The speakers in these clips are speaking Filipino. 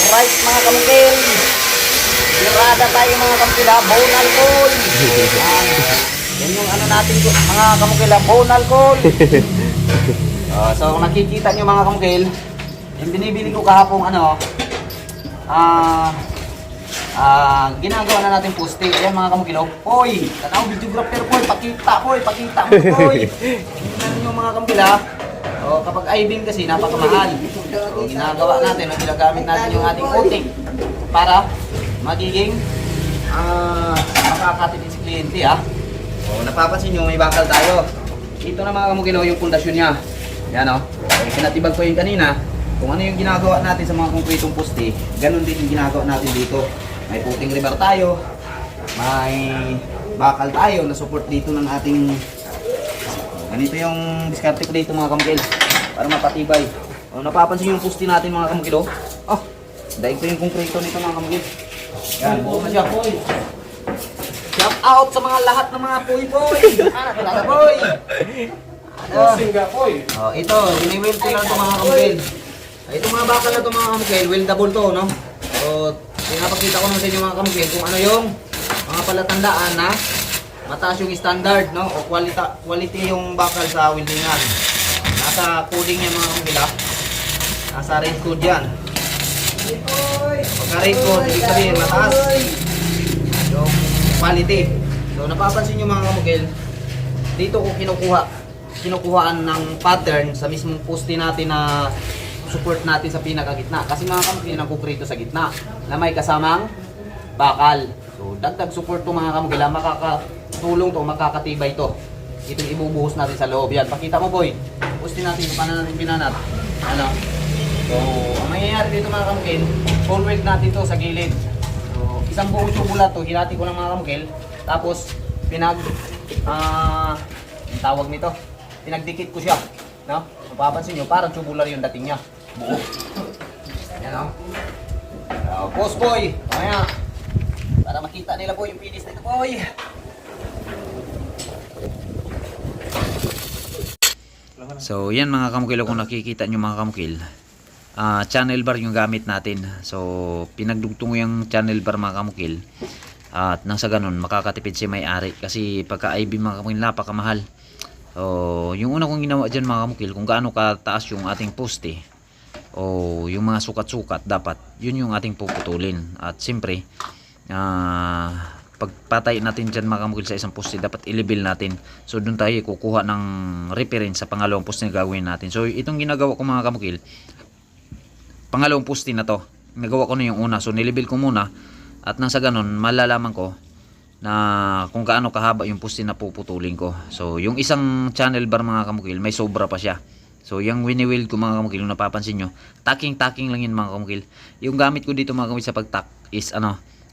Alright mga kamukil. Birada tayo mga kamukil ha. Bone alcohol. Yan yung ano natin mga kamukil ha. Bone alcohol. So kung nakikita nyo mga kamukil, yung binibili ko kahapong ano, ginagawa na natin poste. Ayan mga kamukil. Hoy, tanaw videographer po. Pakita mo po. Tingnan nyo mga kamukil ha. Kapag I-beam kasi napakamahal. So ginagawa natin, ginagamit natin yung ating coating para magiging makakatipid si kliyente ha. Napapansin nyo, may bakal tayo. Ito na mga kamukil yung pundasyon niya. Yan o. Pinatibag ko yung kanina. Kung ano yung ginagawa natin sa mga konkretong poste, ganun din yung ginagawa natin dito. May puting rebar tayo. May bakal tayo na support dito ng ating. Ganito yung diskarte ko dito mga kamukil para mapatibay. Napapansin yung poste natin mga kamukil. Dahil ito yung konkreto nito mga kamukil. Yan, buo na siya. Shout out sa mga lahat ng mga puy-puy. Talaga boy. Ito, ini-weld ko lang ito mga kamukil. Itong mga bakal na ito mga kamukil, weldable to, no? Pinapakita ko naman sa inyo mga kamukil kung ano yung mga palatandaan na mataas yung standard, no? O quality yung bakal sa weldingan. Nasa coding niya mga kamukil, nasa red code yan. Pagka red code, ibig sabihin mataas yung quality. So napapansin nyo mga kamukil, dito ko kinukuhaan ng pattern sa mismong poste natin na support natin sa pinakagitna. Kasi mga kamukil, nagkukrito sa gitna na may kasamang bakal. So dagdag support to mga kamukil, makakatulong to, makakatibay to. Itong ibubuhos natin sa loob yan. Pakita mo boy, poste natin kung paano natin binanat. Ano? So ang mangyayari dito mga kamukil, full weld natin to sa gilid. So isang buong tubular to, hinati ko ng mga kamukil. Tapos yung tawag nito, pinagdikit ko siya, no? Mapapansin nyo, parang tubular yung dating niya. Buo. Yan o. Post boy, mamaya. Para makita nila po yung finish nito boy. So yan mga kamukil, kung nakikita nyo mga kamukil, channel bar yung gamit natin. So pinagdugtong yung channel bar mga kamukil. At nang sa ganun makakatipid si may-ari. Kasi pagka I-beam mga kamukil napakamahal. So yung una kong ginawa dyan mga kamukil, kung gaano kataas yung ating poste o yung mga sukat-sukat, dapat yun yung ating puputulin. At siyempre pagpatay natin dyan mga kamukil sa isang poste, dapat i-level natin. So doon tayo kukuha ng reference sa pangalawang poste na gagawin natin. So itong ginagawa ko mga kamukil, pangalawang poste na to, nagawa ko na yung una. So nilevel ko muna, at nang sa ganun malalaman ko na kung gaano kahaba yung poste na puputulin ko. So yung isang channel bar mga kamukil, may sobra pa siya. So yung wini-weld ko mga kamukil, kung napapansin nyo, tacking lang yun mga kamukil. Yung gamit ko dito mga kamukil sa pagtak is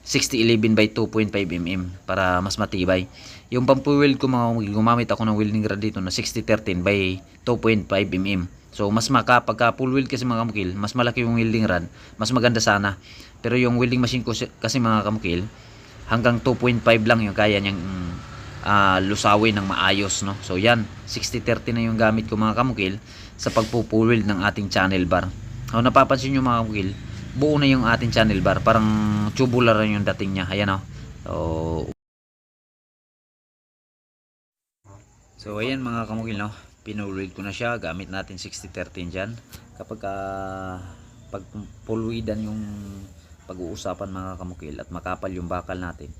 6011 by 2.5 mm para mas matibay. Yung pampu-weld ko mga kamukil, gumamit ako ng welding rod dito na 6013 by 2.5 mm. So mas pagka full weld kasi mga kamukil, mas malaki yung welding rod, mas maganda sana. Pero yung welding machine ko kasi mga kamukil, hanggang 2.5 lang yung kaya niyang lusawin ng maayos, no? So yan, 6030 na yung gamit ko mga kamukil sa pagpo-full weld ng ating channel bar. Napapansin nyo mga kamukil, buo na yung ating channel bar, parang tubular yung dating niya. Ayan So ayan mga kamukil, no? Pinull-weld ko na siya, gamit natin 6013 dyan. Kapag pag pulwidan yung pag-uusapan mga kamukil at makapal yung bakal natin,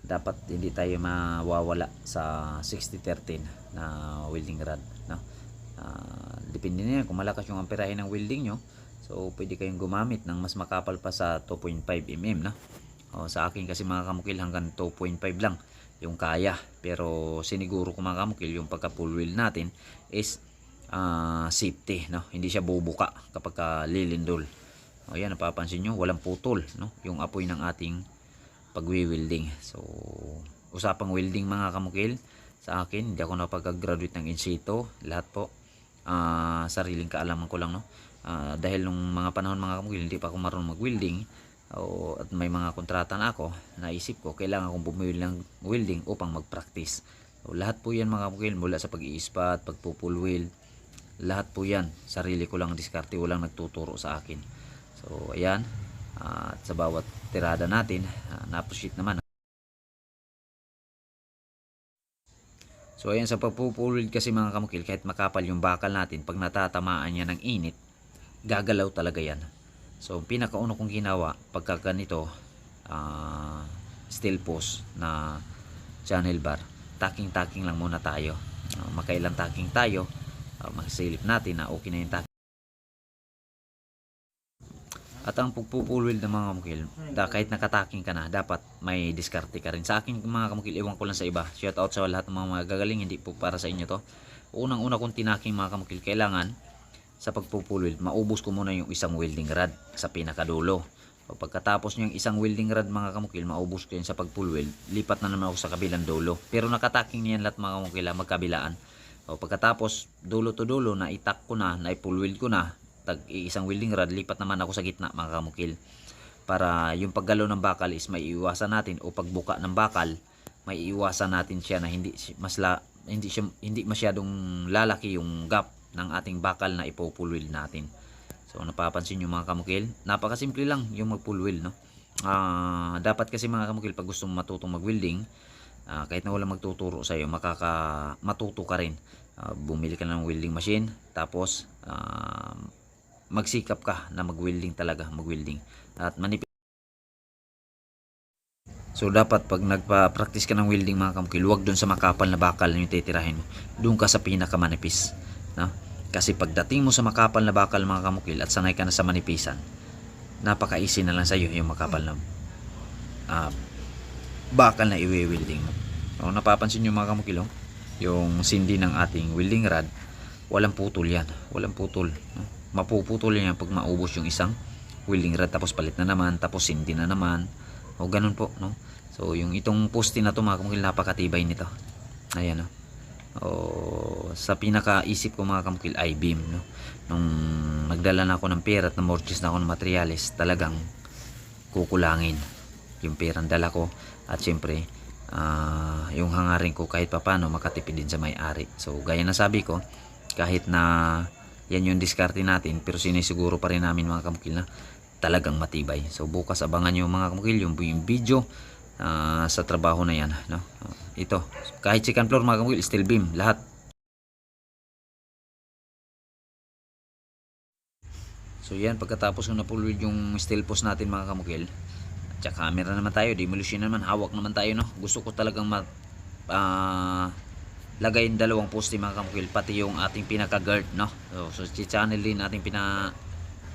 dapat hindi tayo mawawala sa 6013 na welding rod, no? Depende na yan kung malakas yung amperahe ng welding nyo. So pwede kayong gumamit ng mas makapal pa sa 2.5 mm, no? Sa akin kasi mga kamukil, hanggang 2.5 lang yung kaya. Pero siniguro ko mga kamukil, yung pagka full weld natin is safety, no? Hindi siya bubuka kapag lilindol. Ayan, napapansin nyo, walang putol, no? Yung apoy ng ating pagwi-welding. So usapang welding mga kamukil, sa akin, hindi ako napag-graduate ng in situ. Lahat po sariling kaalaman ko lang, no? Dahil nung mga panahon mga kamukil, hindi pa ako marunong mag-welding, at may mga kontrata na ako, naisip ko kailangan akong bumili ng welding upang mag-practice. So lahat po yan mga kamukil, mula sa pag-i-spot, pagpo-full weld, lahat po yan sarili ko lang diskarte, walang nagtuturo sa akin. So ayan, At sa bawat tirada natin, na-appreciate naman. So ayan, sa pagpupulid kasi mga kamukil, kahit makapal yung bakal natin, pag natatamaan niya ng init, gagalaw talaga yan. So pinakauna kong ginawa pagka ganito, steel post na channel bar, taking lang muna tayo. Makailang taking tayo, masilip natin na okay na yung taking. At ang pagpupulwil ng mga kamukil, kahit nakataking ka na, dapat may diskarte ka rin. Sa akin mga kamukil, iwan ko lang sa iba. Shout out sa lahat ng mga magagaling, hindi po para sa inyo to. Unang-una kong tinaking mga kamukil, kailangan sa pagpupulwil, maubos ko muna yung isang welding rod sa pinakadulo. O pagkatapos yung isang welding rod mga kamukil, maubos ko yun sa pagpulwil, lipat na naman ako sa kabilang dulo. Pero nakataking niyan lahat mga kamukil, magkabilaan. O pagkatapos, dulo to dulo, na itak ko na, naipulwil ko na, isang welding rod, lipat naman ako sa gitna mga kamukil, para yung paggalaw ng bakal is may iwasan natin, o pagbuka ng bakal may iwasan natin siya na hindi masyadong lalaki yung gap ng ating bakal na ipopulwil natin. So napapansin nyo mga kamukil, napakasimple lang yung magpulwil, no? Dapat kasi mga kamukil, pag gusto mong matutong mag-welding, kahit na walang magtuturo sa iyo, matuto ka rin. Bumili ka ng welding machine, tapos magsikap ka na mag-welding talaga, mag-welding at manipis. So dapat pag nagpa-practice ka ng welding mga kamukil, huwag doon sa makapal na bakal na yung titirahin mo. Doon ka sa pinakamanipis, no? Kasi pagdating mo sa makapal na bakal mga kamukil at sanay ka na sa manipisan, napaka-easy na lang sa iyo yung makapal na bakal na i-welding mo. So napapansin niyo mga kamukil, yung sindi ng ating welding rod, walang putol yan, walang putol, no? Mapuputol yan pag maubos yung isang welding rod, tapos palit na naman, tapos sindi na naman, o ganun po, no? So yung itong poste na to mga kamukil, napakatibay nito. Ayan, no? O sa pinakaisip ko mga kamukil, I-beam, no? Nung nagdala na ako ng pera at namorchis na ako ng materials, talagang kukulangin yung perang dala ko, at syempre yung hangarin ko kahit papano makatipid din sa may-ari. So gaya na sabi ko, kahit na yan yung diskarte natin, pero sinisiguro pa rin namin mga kamukil na talagang matibay. So bukas abangan nyo mga kamukil yung video sa trabaho na yan, no? Ito, kahit second floor mga kamukil, steel beam, lahat. So yan, pagkatapos kung napulwid yung steel post natin mga kamukil, tsaka camera naman tayo, demolition naman, hawak naman tayo, no? Gusto ko talagang lagay yung dalawang poste mga kamukil, pati yung ating pinaka guard, no? So channel din ating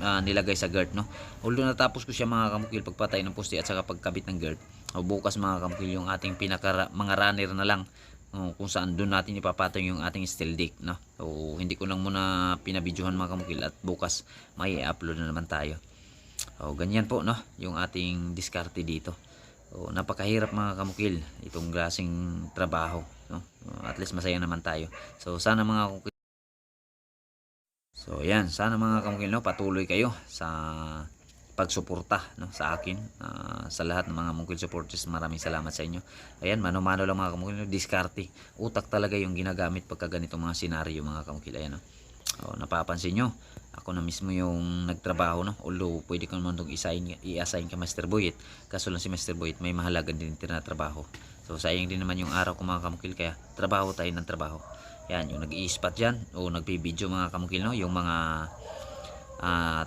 nilagay sa guard, no? Although natapos ko siya mga kamukil, pagpatay ng poste at saka pagkabit ng guard. Bukas mga kamukil, yung ating pinaka mga runner na lang, kung saan doon natin ipapatay yung ating steel deck, no? So hindi ko lang muna pinabidyohan mga kamukil, at bukas may i-upload na naman tayo. Ganyan po, no, yung ating diskarte dito. Napakahirap mga kamukil itong klaseng trabaho, no? At least masaya naman tayo. So sana mga kamukil, so yan, sana mga kamukil, no, patuloy kayo sa pagsuporta, no, sa akin, sa lahat ng mga kamukil supporters. Maraming salamat sa inyo. Ayan, mano-mano lang mga kamukil, no, diskarte, utak talaga yung ginagamit pagka ganitong mga senaryo mga kamukil. Ayan, no? Napapansin nyo, ako na mismo yung nagtrabaho, no? Although pwede ko naman itong i-assign ka Master Boyet, kaso lang si Master Boyet may mahalaga din tinatrabaho. So sayang din naman yung araw ko mga kamukil, kaya trabaho tayo ng trabaho. Yan, yung nag-i-spot dyan o nagbi-video mga kamukil, no? Yung mga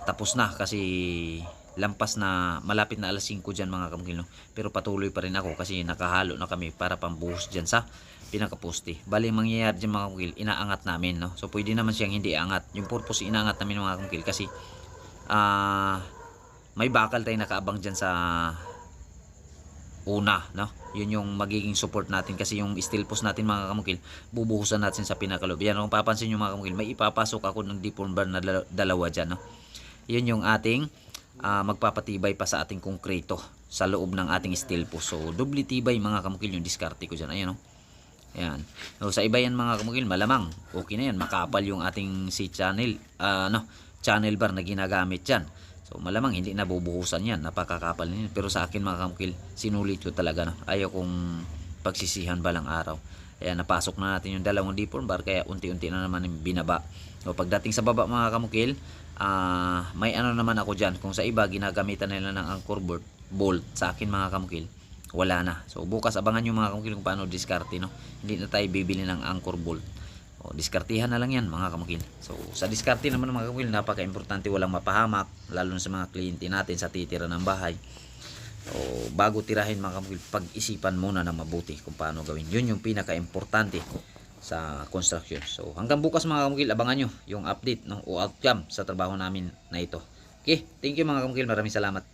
tapos na, kasi lampas na, malapit na alas 5 dyan mga kamukil, no? Pero patuloy pa rin ako kasi nakahalo na kami para pambuhos dyan sa pinakaposte. Bali mangyayari dyan mga kamukil, inaangat namin, no? So pwede naman siyang hindi angat. Yung purpose inaangat namin mga kamukil kasi may bakal tayong nakaabang dyan sa una, no? Yun yung magiging support natin, kasi yung steel post natin mga kamukil, bubuhusan natin sa pinakalob. Yan, kung papansin nyo mga kamukil, may ipapasok ako ng deform bar na dalawa dyan, no? Yun yung ating magpapatibay pa sa ating konkreto sa loob ng ating steel post. So doble tibay mga kamukil yung diskarte ko dyan. Ayan, no? Ayan. So sa iba yan mga kamukil, malamang okay na yan, makapal yung ating channel channel bar na ginagamit dyan. So malamang hindi nabubuhusan yan, napakakapal niyan. Pero sa akin mga kamukil, sinulit ko talaga, no? Ayaw kong pagsisihan balang araw. Ayan, napasok na natin yung dalawang deform bar, kaya unti-unti na naman yung binaba O pagdating sa baba mga kamukil, may ano naman ako dyan. Kung sa iba ginagamitan nila ng anchor bolt, sa akin mga kamukil wala na. So bukas abangan nyo mga kamukil kung paano diskarte, no? Hindi na tayo bibili ng anchor bolt. O diskartihan na lang yan mga kamukil. So sa diskarte naman mga kamukil, napaka-importante walang mapahamak, lalo na sa mga kliyente natin sa titira ng bahay. O bago tirahin mga kamukil, pag-isipan muna ng mabuti kung paano gawin. Yun yung pinaka-importante sa construction. So hanggang bukas mga kamukil, abangan nyo yung update, no, o outcome sa trabaho namin na ito. Okay, thank you mga kamukil, maraming salamat.